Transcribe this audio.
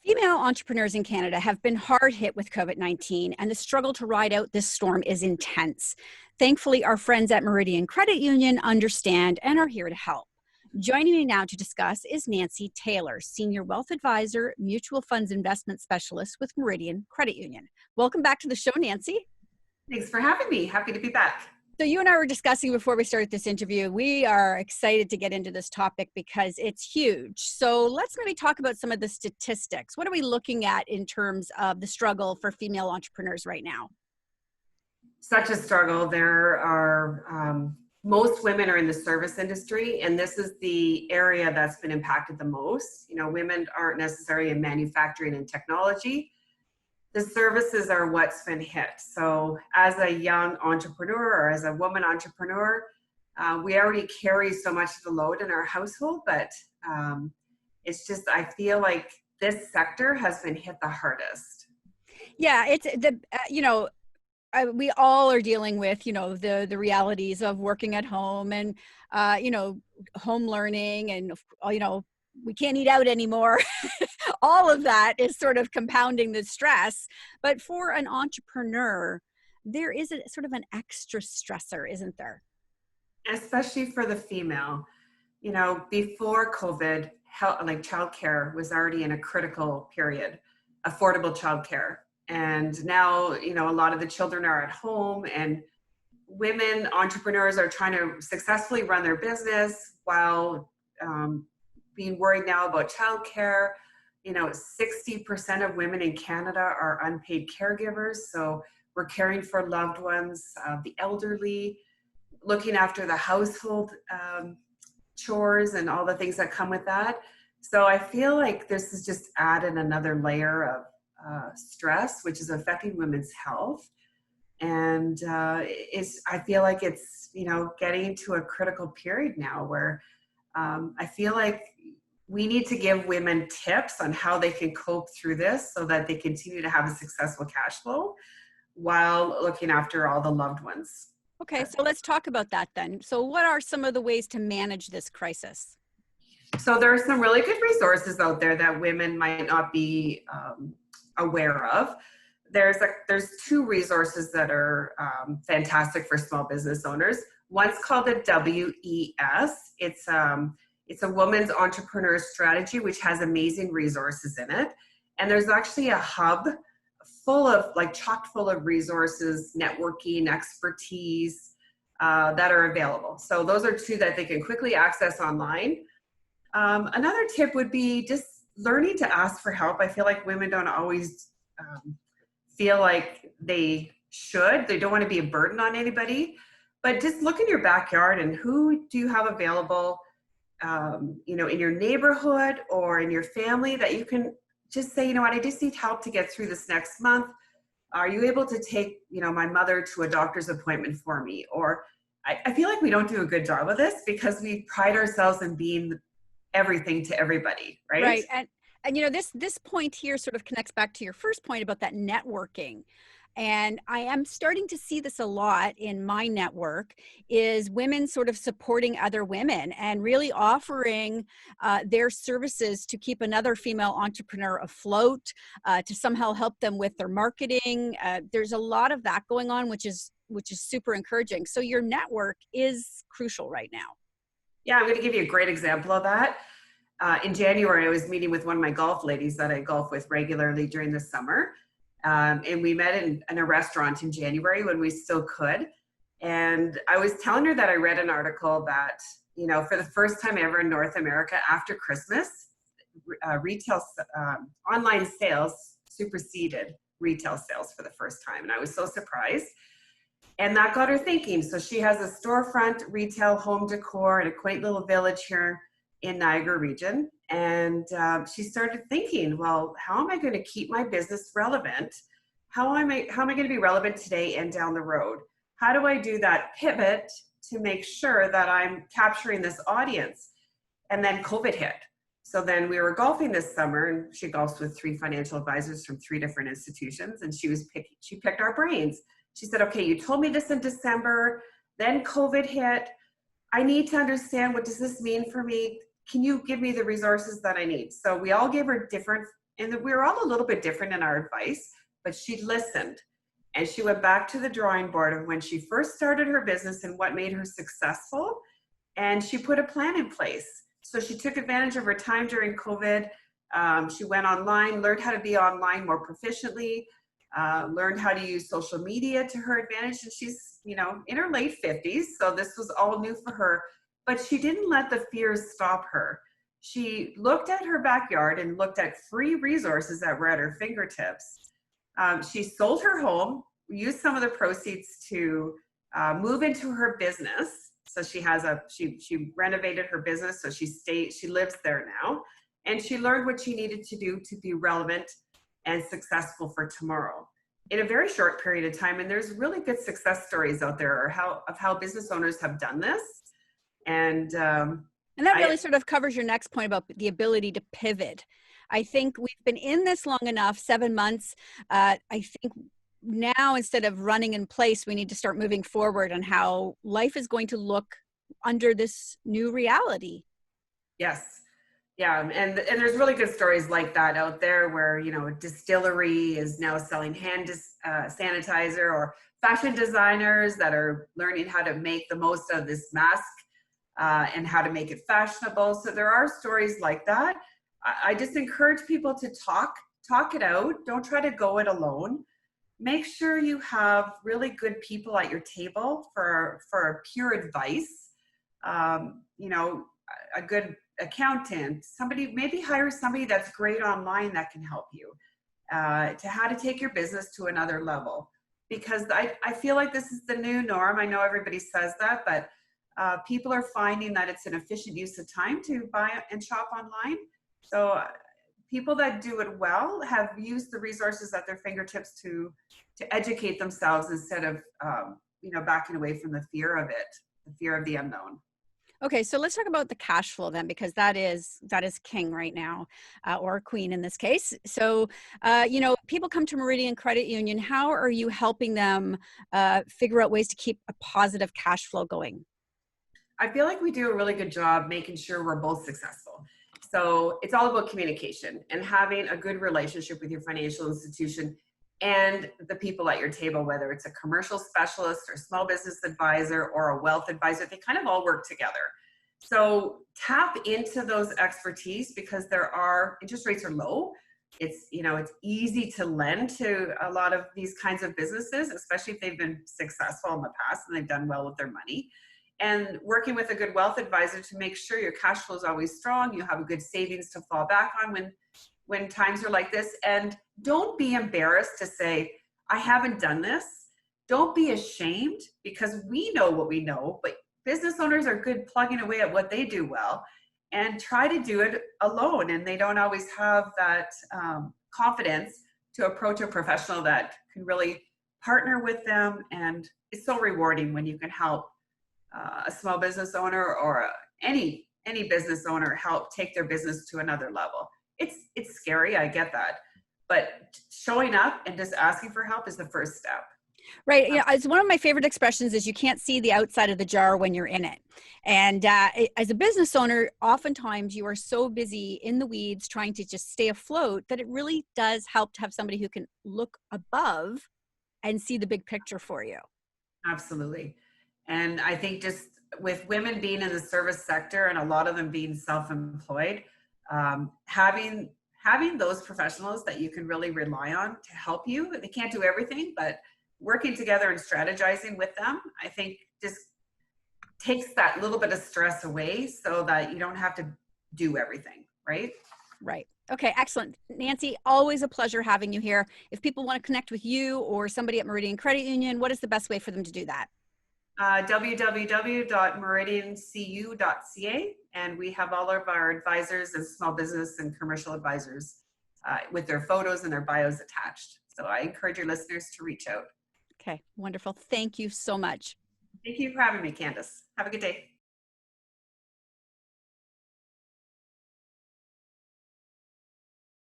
Female entrepreneurs in Canada have been hard hit with COVID-19, and the struggle to ride out this storm is intense. Thankfully, our friends at Meridian Credit Union understand and are here to help. Joining me now to discuss is Nancy Taylor, Senior Wealth Advisor, Mutual Funds Investment Specialist with Meridian Credit Union. Welcome back to the show, Nancy. Thanks for having me. Happy to be back. So you and I were discussing before we started this interview, we are excited to get into this topic because it's huge. So let's maybe talk about some of the statistics. What are we looking at in terms of the struggle for female entrepreneurs right now? Such a struggle. There are, most women are in the service industry, and this is the area that's been impacted the most. You know, women aren't necessarily in manufacturing and technology. The services are what's been hit. So as a young entrepreneur or as a woman entrepreneur, we already carry so much of the load in our household, but it's just, I feel like this sector has been hit the hardest. Yeah, it's we all are dealing with, the realities of working at home and, home learning and, we can't eat out anymore. All of that is sort of compounding the stress. But for an entrepreneur, there is a sort of an extra stressor, isn't there? Especially for the female. You know, before COVID, childcare was already in a critical period, affordable childcare. And now, a lot of the children are at home, and women entrepreneurs are trying to successfully run their business while being worried now about childcare. 60% of women in Canada are unpaid caregivers. So we're caring for loved ones, the elderly, looking after the household chores and all the things that come with that. So I feel like this has just added another layer of stress, which is affecting women's health. And I feel like it's, getting to a critical period now where I feel like we need to give women tips on how they can cope through this so that they continue to have a successful cash flow while looking after all the loved ones. Okay, so let's talk about that then. So what are some of the ways to manage this crisis? So there are some really good resources out there that women might not be aware of. There's two resources that are fantastic for small business owners. One's called the WES. It's a woman's entrepreneur strategy, which has amazing resources in it. And there's actually a hub chock full of resources, networking, expertise that are available. So those are two that they can quickly access online. Another tip would be just learning to ask for help. I feel like women don't always feel like they should. They don't want to be a burden on anybody. But just look in your backyard and who do you have available in your neighborhood or in your family that you can just say, I just need help to get through this next month. Are you able to take, my mother to a doctor's appointment for me? Or I feel like we don't do a good job of this because we pride ourselves in being everything to everybody, right? Right. And this point here sort of connects back to your first point about that networking. And I am starting to see this a lot in my network is women sort of supporting other women and really offering their services to keep another female entrepreneur afloat, to somehow help them with their marketing. There's a lot of that going on, which is super encouraging. So your network is crucial right now. Yeah, I'm going to give you a great example of that. In January, I was meeting with one of my golf ladies that I golf with regularly during the summer. And we met in a restaurant in January when we still could. And I was telling her that I read an article that, for the first time ever in North America after Christmas, online sales superseded retail sales for the first time. And I was so surprised. And that got her thinking. So she has a storefront, retail, home decor in a quaint little village here in Niagara region. And she started thinking, well, how am I going to keep my business relevant? How am I going to be relevant today and down the road? How do I do that pivot to make sure that I'm capturing this audience? And then COVID hit. So then we were golfing this summer, and she golfs with 3 financial advisors from 3 different institutions. And she picked our brains. She said, okay, you told me this in December, then COVID hit. I need to understand, what does this mean for me? Can you give me the resources that I need? So we all gave her different and we were all a little bit different in our advice, but she listened. And she went back to the drawing board of when she first started her business and what made her successful. And she put a plan in place. So she took advantage of her time during COVID. She went online, learned how to be online more proficiently, learned how to use social media to her advantage. And she's, in her late 50s. So this was all new for her. But she didn't let the fears stop her. She looked at her backyard and looked at free resources that were at her fingertips. She sold her home, used some of the proceeds to move into her business. So she renovated her business. So she lives there now, and she learned what she needed to do to be relevant and successful for tomorrow in a very short period of time. And there's really good success stories out there of how business owners have done this. And that really sort of covers your next point about the ability to pivot. I think we've been in this long enough, 7 months. I think now, instead of running in place, we need to start moving forward on how life is going to look under this new reality. Yes. Yeah. And there's really good stories like that out there where, a distillery is now selling hand sanitizer, or fashion designers that are learning how to make the most of this mask and how to make it fashionable. So there are stories like that. I just encourage people to talk it out. Don't try to go it alone. Make sure you have really good people at your table for pure advice. A good accountant, maybe hire somebody that's great online that can help you to how to take your business to another level. Because I feel like this is the new norm. I know everybody says that, but people are finding that it's an efficient use of time to buy and shop online. So people that do it well have used the resources at their fingertips to educate themselves instead of, backing away from the fear of it, the fear of the unknown. Okay, so let's talk about the cash flow then, because that is king right now, or queen in this case. So, people come to Meridian Credit Union. How are you helping them figure out ways to keep a positive cash flow going? I feel like we do a really good job making sure we're both successful. So it's all about communication and having a good relationship with your financial institution and the people at your table, whether it's a commercial specialist or small business advisor or a wealth advisor. They kind of all work together. So tap into those expertise, because interest rates are low. It's easy to lend to a lot of these kinds of businesses, especially if they've been successful in the past and they've done well with their money. And working with a good wealth advisor to make sure your cash flow is always strong, you have a good savings to fall back on when times are like this. And don't be embarrassed to say, I haven't done this. Don't be ashamed, because we know what we know, but business owners are good plugging away at what they do well, and try to do it alone. And they don't always have that confidence to approach a professional that can really partner with them. And it's so rewarding when you can help a small business owner or any business owner help take their business to another level. It's scary, I get that, but showing up and just asking for help is the first step. Right. Yeah, it's one of my favorite expressions is you can't see the outside of the jar when you're in it. And as a business owner, oftentimes you are so busy in the weeds trying to just stay afloat that it really does help to have somebody who can look above and see the big picture for you. Absolutely. And I think just with women being in the service sector and a lot of them being self-employed, having those professionals that you can really rely on to help you. They can't do everything, but working together and strategizing with them, I think just takes that little bit of stress away so that you don't have to do everything, right? Right. Okay, excellent. Nancy, always a pleasure having you here. If people want to connect with you or somebody at Meridian Credit Union, what is the best way for them to do that? www.meridiancu.ca, and we have all of our advisors and small business and commercial advisors with their photos and their bios attached. So I encourage your listeners to reach out. Okay, wonderful. Thank you so much. Thank you for having me, Candace. Have a good day.